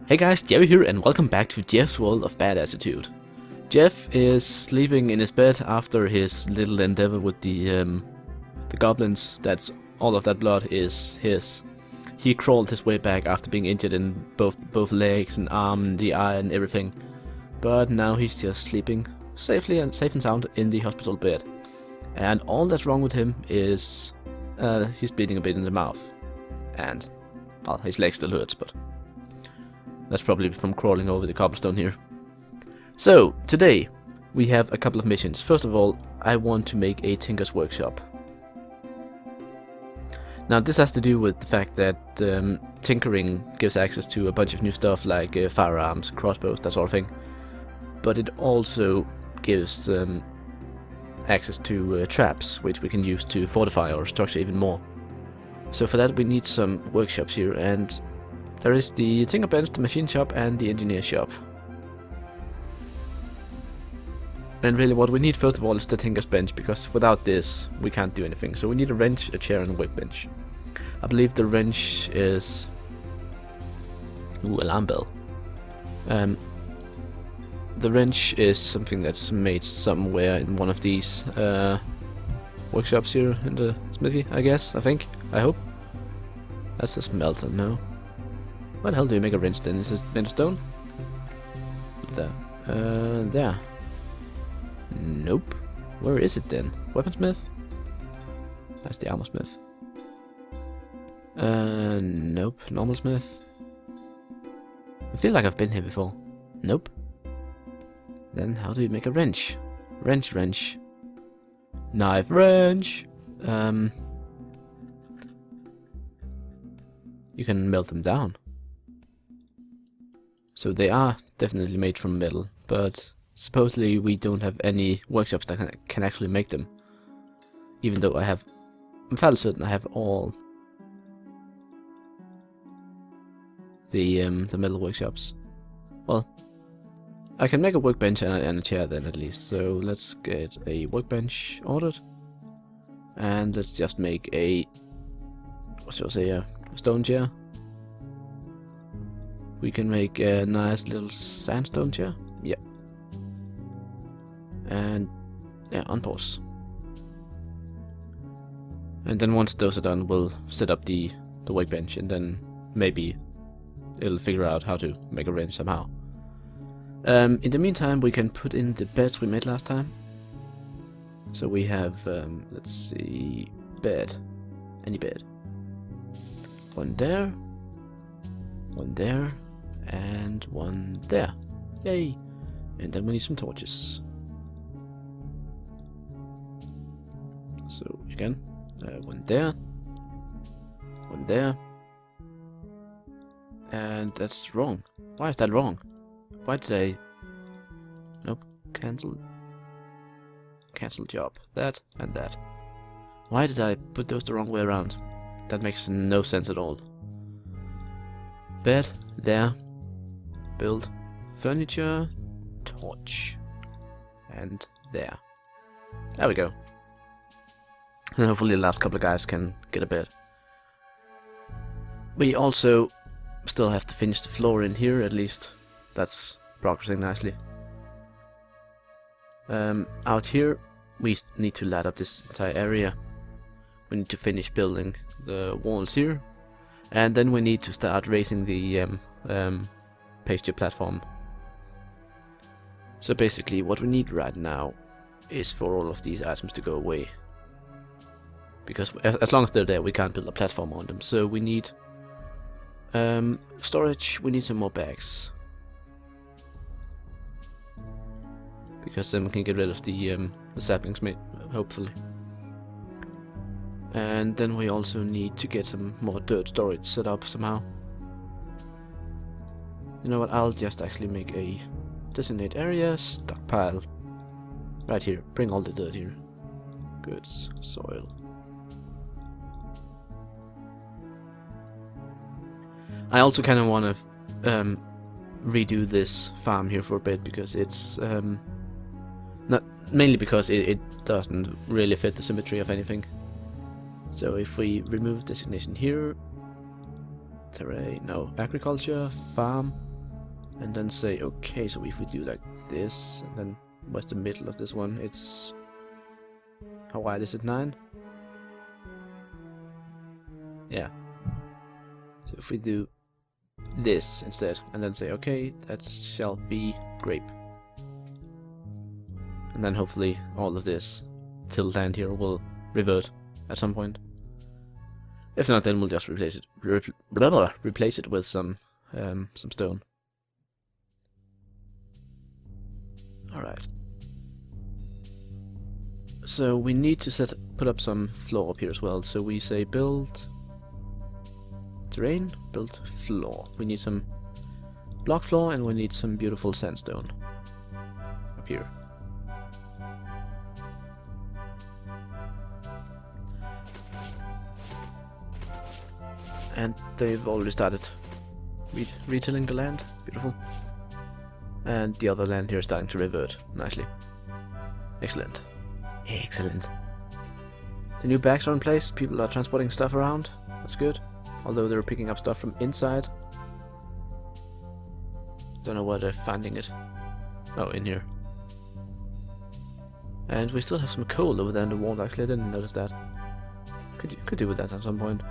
Hey guys, Jerry here and welcome back to Jeff's World of Bad Attitude. Jeff is sleeping in his bed after his little endeavor with the goblins. That's all of that blood is his. He crawled his way back after being injured in both legs and arm, the eye and everything. But now he's just sleeping safe and sound in the hospital bed. And all that's wrong with him is he's bleeding a bit in the mouth. And well, his leg still hurts, but that's probably from crawling over the cobblestone here. So, today we have a couple of missions. First of all, I want to make a tinker's workshop. Now this has to do with the fact that tinkering gives access to a bunch of new stuff like firearms, crossbows, that sort of thing. But it also gives access to traps, which we can use to fortify our structure even more. So for that we need some workshops here, and there is the tinker bench, the machine shop and the engineer shop. And really what we need first of all is the tinker's bench, because without this we can't do anything. So we need a wrench, a chair and a workbench. I believe the wrench is... Ooh, alarm bell. The wrench is something that's made somewhere in one of these workshops here in the smithy, I guess, I hope. That's a smelter, no. What the hell do you make a wrench then? Is this made of stone? There. There. Nope. Where is it then? Weaponsmith? That's the armor smith. Nope. Normal smith. I feel like I've been here before. Nope. Then how do you make a wrench? Wrench. Knife wrench! You can melt them down. So they are definitely made from metal, but supposedly we don't have any workshops that can actually make them. Even though I'm fairly certain I have all the metal workshops. Well, I can make a workbench and a chair then at least. So let's get a workbench ordered, and let's just make a a stone chair. We can make a nice little sandstone chair. Yep. And yeah, unpause. And then once those are done, we'll set up the workbench, and then maybe it'll figure out how to make a wrench somehow. In the meantime, we can put in the beds we made last time. So we have, let's see, bed. Any bed. One there, and one there. Yay! And then we need some torches. So again, one there, and that's wrong. Why is that wrong? Why did I... Nope, cancel job. That and that. Why did I put those the wrong way around? That makes no sense at all. Bed, there. Build furniture, torch, and there. There we go. And hopefully the last couple of guys can get a bed. We also still have to finish the floor in here, at least. That's progressing nicely. Out here we need to light up this entire area. We need to finish building the walls here, and then we need to start raising the pasture platform. So basically what we need right now is for all of these items to go away, because as long as they're there we can't build a platform on them. So we need storage. We need some more bags, because then we can get rid of the saplings, hopefully. And then we also need to get some more dirt storage set up somehow. You know what, I'll just actually make a designate area, stockpile. Right here, bring all the dirt here. Goods, soil. I also kind of want to redo this farm here for a bit, because it's not mainly because it doesn't really fit the symmetry of anything. So if we remove designation here, terrain, no, agriculture, farm, and then say, okay, so if we do like this, and then what's the middle of this one? It's, how wide is it, 9? Yeah. So if we do this instead, and then say, okay, that shall be grape. And then hopefully all of this till land here will revert at some point. If not, then we'll just replace it. Replace it with some stone. All right. So we need to put up some floor up here as well. So we say build terrain, build floor. We need some block floor, and we need some beautiful sandstone up here. And they've already started retilling the land. Beautiful. And the other land here is starting to revert nicely. Excellent. Excellent. The new bags are in place. People are transporting stuff around. That's good. Although they're picking up stuff from inside. Don't know where they're finding it. Oh, in here. And we still have some coal over there in the wall. Actually, I didn't notice that. Could do with that at some point.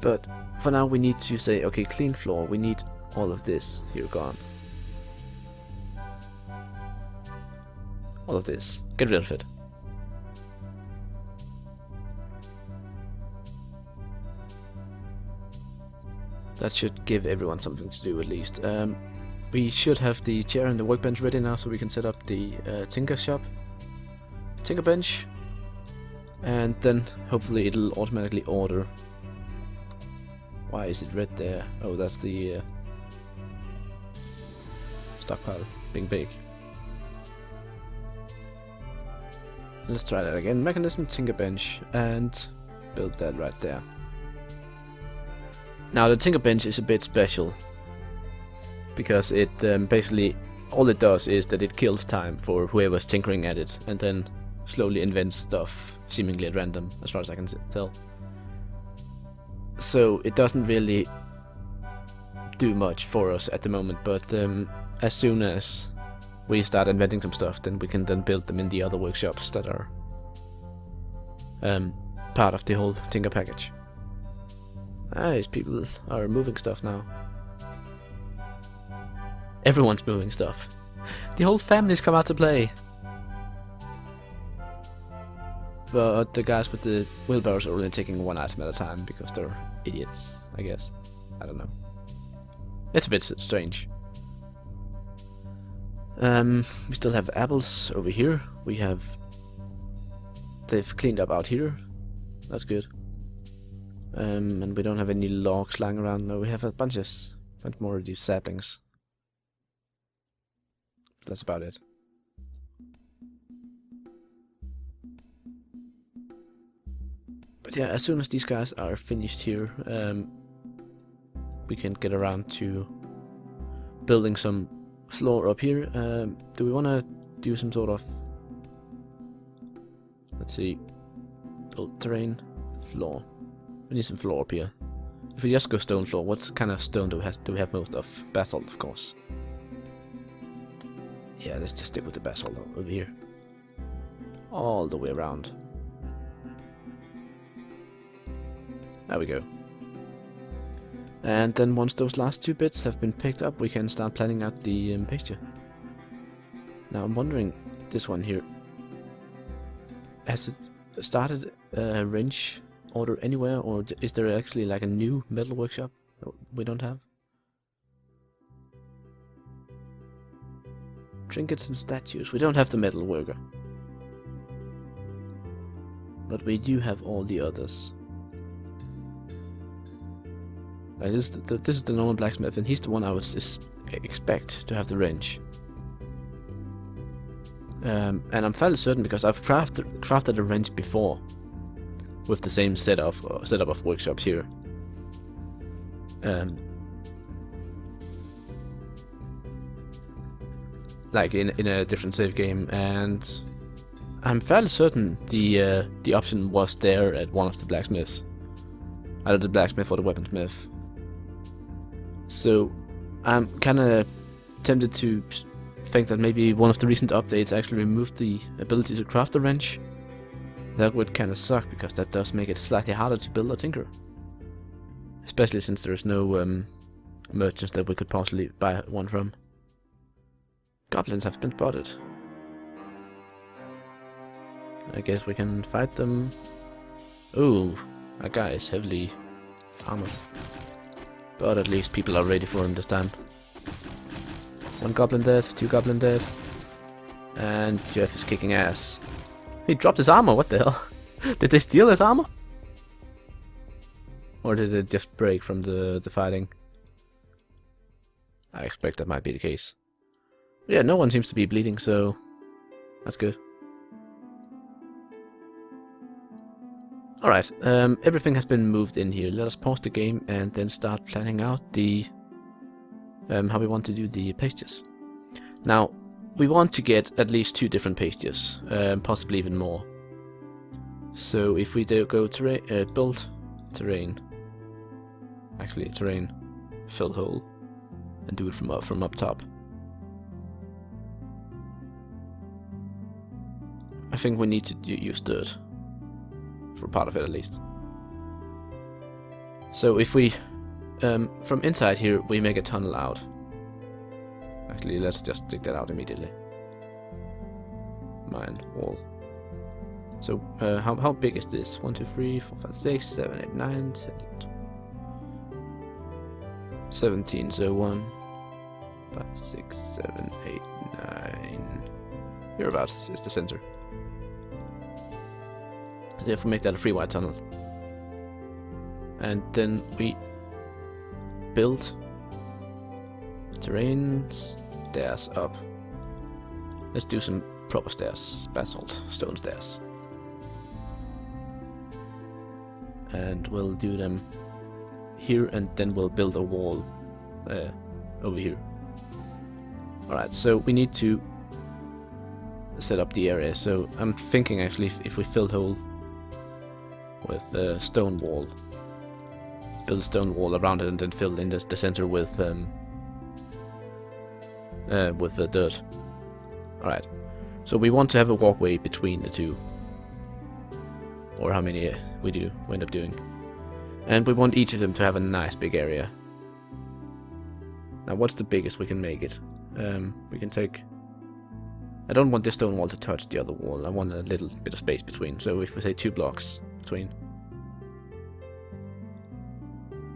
But for now we need to say, okay, clean floor, we need all of this here gone. All of this. Get rid of it. That should give everyone something to do at least. We should have the chair and the workbench ready now, so we can set up the tinker shop. Tinker bench. And then hopefully it'll automatically order. Why is it red there? Oh, that's the stockpile being big. Let's try that again. Mechanism, tinker bench, and build that right there. Now the tinker bench is a bit special because it basically all it does is that it kills time for whoever's tinkering at it, and then slowly invents stuff seemingly at random, as far as I can tell. So it doesn't really do much for us at the moment, but as soon as we start inventing some stuff, then we can then build them in the other workshops that are part of the whole tinker package. Nice, people are moving stuff now. Everyone's moving stuff. The whole family's come out to play. But the guys with the wheelbarrows are only taking one item at a time because they're idiots, I guess. I don't know. It's a bit strange. We still have apples over here. They've cleaned up out here. That's good. And we don't have any logs lying around. No, we have a bunch more of these saplings. That's about it. But yeah, as soon as these guys are finished here, we can get around to building some floor up here. Do we want to do some sort of, let's see, build terrain, floor. We need some floor up here. If we just go stone floor, what kind of stone do we have? Do we have most of? Basalt, of course. Yeah, let's just stick with the basalt over here. All the way around. There we go. And then once those last two bits have been picked up, we can start planning out the pasture. Now I'm wondering, this one here, has it started a range order anywhere, or is there actually like a new metal workshop that we don't have? Trinkets and statues. We don't have the metal worker, but we do have all the others. This is the normal blacksmith, and he's the one I would expect to have the wrench. And I'm fairly certain because I've crafted a wrench before with the same setup of workshops here. Like in a different save game, and I'm fairly certain the option was there at one of the blacksmiths. Either the blacksmith or the weaponsmith. So I'm kind of tempted to think that maybe one of the recent updates actually removed the ability to craft a wrench. That would kind of suck, because that does make it slightly harder to build a tinker. Especially since there's no merchants that we could possibly buy one from. Goblins have been spotted. I guess we can fight them. Ooh, that guy is heavily armored. But at least people are ready for him this time. One goblin dead, two goblin dead. And Jeff is kicking ass. He dropped his armor, what the hell? Did they steal his armor? Or did it just break from the fighting? I expect that might be the case. Yeah, no one seems to be bleeding, so that's good. Alright, everything has been moved in here. Let us pause the game and then start planning out the how we want to do the pastures. Now, we want to get at least 2 different pastures, possibly even more. So if we do go build terrain, actually terrain, fill hole, and do it from up top. I think we need to use dirt. For part of it at least. So if we, from inside here, we make a tunnel out. Actually, let's just dig that out immediately. Mine, wall. So, how big is this? 1, 2, 3, 4, 5, 6, 7, 8, 9, 10, 17, so 1, 5, 6, 7, 8, 9. Hereabouts is the center. If we make that a free wide tunnel. And then we build terrain stairs up. Let's do some proper stairs, basalt, stone stairs. And we'll do them here, and then we'll build a wall over here. Alright, so we need to set up the area. So I'm thinking actually if we fill hole with a stone wall, build a stone wall around it, and then fill in the center with the dirt. Alright, so we want to have a walkway between the two, or how many we end up doing, and we want each of them to have a nice big area. Now, what's the biggest we can make it? We can take. I don't want this stone wall to touch the other wall. I want a little bit of space between. So if we say 2 blocks between.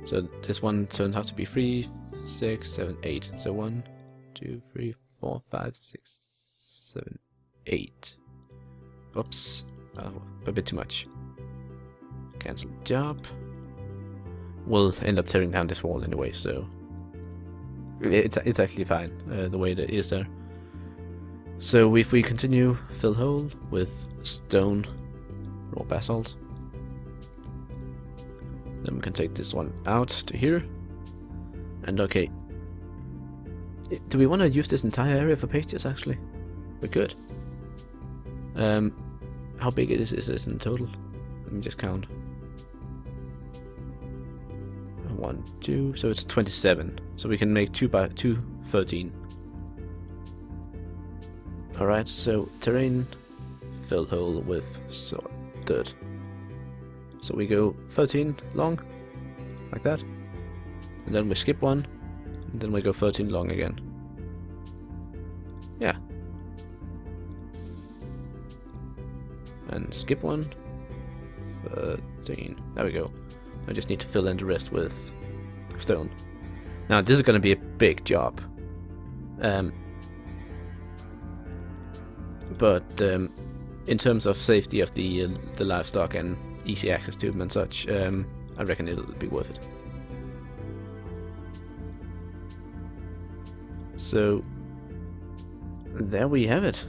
So this one turns out to be 3, 6, 7, 8. So 1, 2, 3, 4, 5, 6, 7, 8. Oops, a bit too much. Cancel job. We'll end up tearing down this wall anyway, so it's actually fine the way that it is there. So if we continue fill hole with stone or basalt, then we can take this one out to here. And okay, do we want to use this entire area for pastures? Actually, we could. How big is this in total? Let me just count. 1, 2, so it's 27. So we can make 2 by 2, 13. Alright, so terrain, fill hole with dirt. So we go 13 long, like that. And then we skip one, and then we go 13 long again. Yeah. And skip one, 13. There we go. I just need to fill in the rest with stone. Now this is going to be a big job. But in terms of safety of the livestock and easy access to them and such, I reckon it'll be worth it. So there we have it.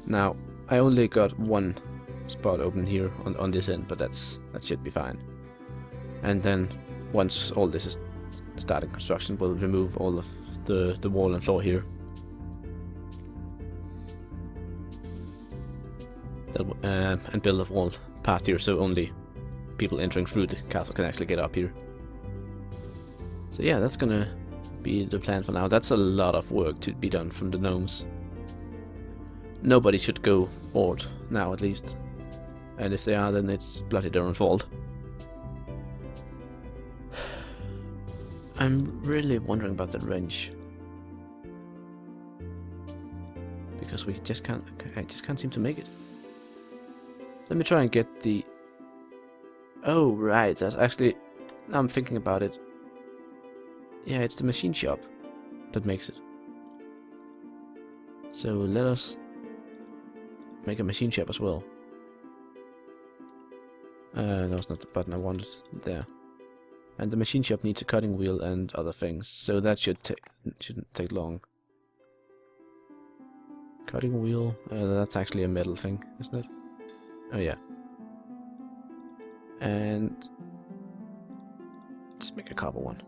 Now I only got one spot open here on this end, but that should be fine. And then once all this is starting construction, we'll remove all of the wall and floor here. And build a wall past here, so only people entering through the castle can actually get up here. So yeah, that's gonna be the plan for now. That's a lot of work to be done from the gnomes. Nobody should go bored now, at least. And if they are, then it's bloody their own fault. I'm really wondering about the wrench. Because we just can't, I just can't seem to make it. Let me try and get the... Oh, right, that's actually... Now I'm thinking about it. Yeah, it's the machine shop that makes it. So let us make a machine shop as well. That was not the button I wanted there. And the machine shop needs a cutting wheel and other things, so that shouldn't take long. Cutting wheel, that's actually a metal thing, isn't it? Oh yeah. And just make a copper one.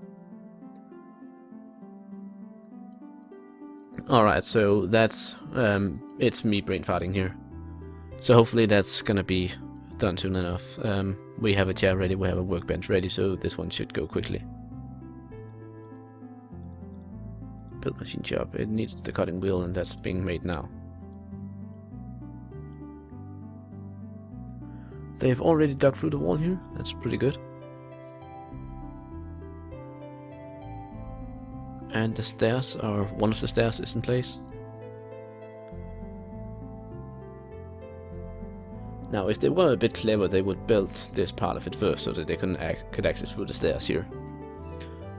Alright, so that's it's me brain farting here. So hopefully that's gonna be done soon enough. We have a chair ready, we have a workbench ready, so this one should go quickly. Build machine shop, it needs the cutting wheel and that's being made now. They've already dug through the wall here, that's pretty good. And the stairs are, one of the stairs is in place. Now if they were a bit clever they would build this part of it first so that they could access through the stairs here.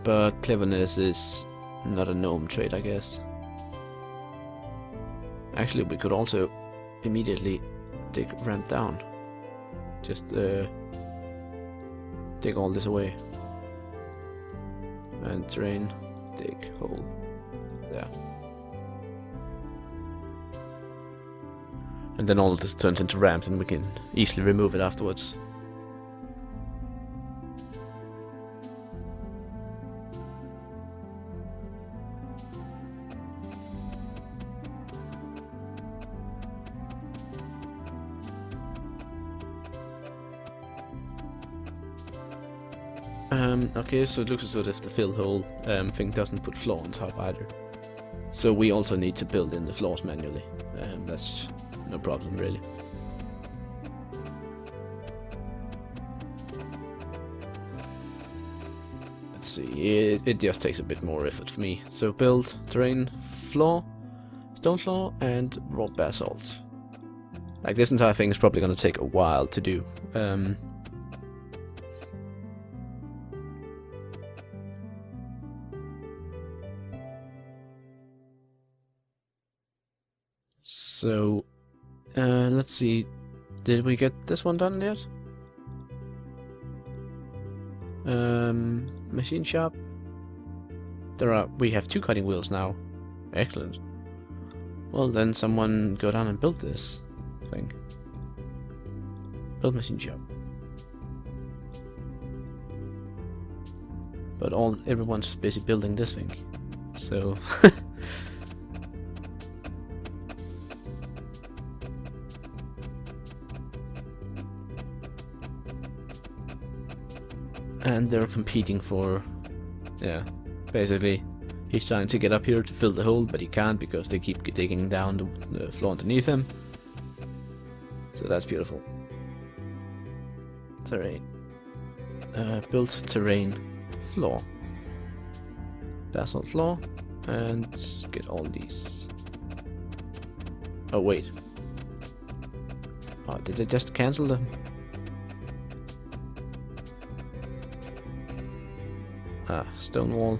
But cleverness is not a gnome trait, I guess. Actually we could also immediately dig ramp down. Just dig all this away. And terrain. Dig hole there, and then all of this turns into ramps and we can easily remove it afterwards. Okay, so it looks as though if the fill hole thing doesn't put floor on top either. So we also need to build in the floors manually. That's no problem really. Let's see, it just takes a bit more effort for me. So build terrain, floor, stone floor, and raw basalt. Like this entire thing is probably going to take a while to do. So, let's see, did we get this one done yet? Machine shop. We have 2 cutting wheels now. Excellent. Well then someone go down and build this thing. Build machine shop. But everyone's busy building this thing. So and they're competing for, yeah, basically he's trying to get up here to fill the hole, but he can't because they keep digging down the floor underneath him. So that's beautiful. Terrain. Build terrain floor. Basalt floor, and get all these. Oh wait. Oh, did they just cancel them? Stone wall,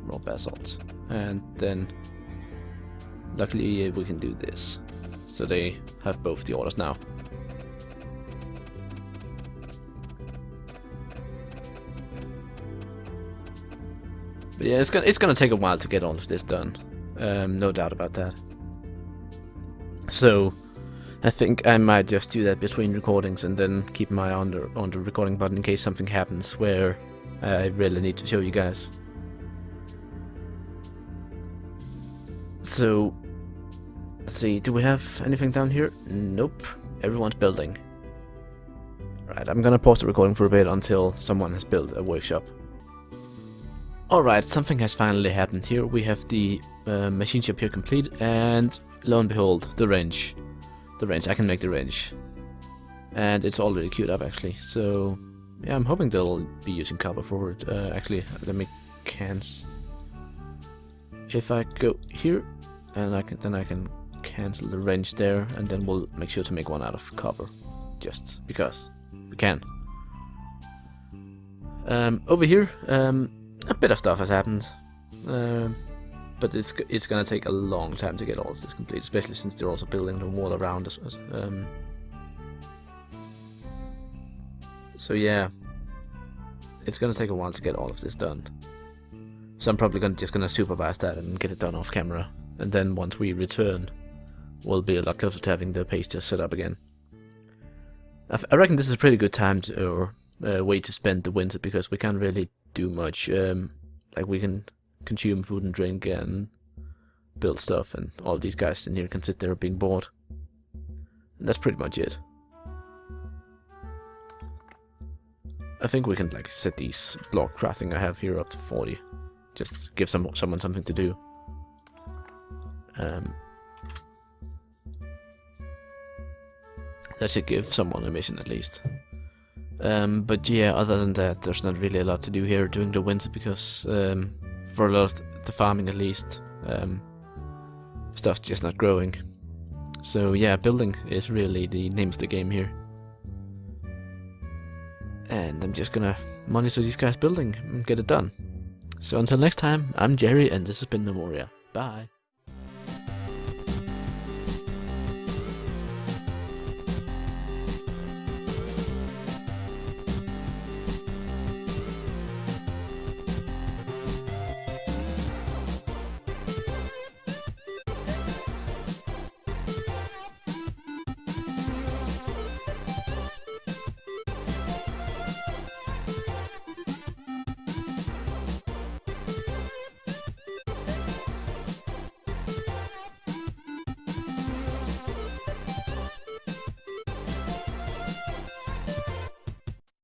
raw basalt, and then luckily we can do this, so they have both the orders now. But yeah, it's gonna take a while to get all of this done, no doubt about that. So I think I might just do that between recordings and then keep my eye on the recording button in case something happens where I really need to show you guys. So, let's see, do we have anything down here? Nope, everyone's building. Right, I'm gonna pause the recording for a bit until someone has built a workshop. Alright, something has finally happened here. We have the machine shop here complete, and lo and behold, the range. The range, I can make the range. And it's already queued up actually, so yeah, I'm hoping they'll be using copper for it. Actually, let me cancel. If I go here, and then I can cancel the range there, and then we'll make sure to make one out of copper, just because we can. Over here, a bit of stuff has happened, but it's gonna take a long time to get all of this complete, especially since they're also building the wall around us. So yeah, it's gonna take a while to get all of this done. So I'm probably just gonna supervise that and get it done off camera, and then once we return, we'll be a lot closer to having the pasture set up again. I reckon this is a pretty good time or way to spend the winter, because we can't really do much. Like, we can consume food and drink and build stuff, and all these guys in here can sit there being bored. And that's pretty much it. I think we can like set these block crafting I have here up to 40. Just give someone something to do. That should give someone a mission at least. But yeah, other than that, there's not really a lot to do here during the winter, because for a lot of the farming at least, stuff's just not growing. So yeah, building is really the name of the game here. And I'm just gonna monitor these guys building and get it done. So until next time, I'm Jerry, and this has been Gnomoria. Bye.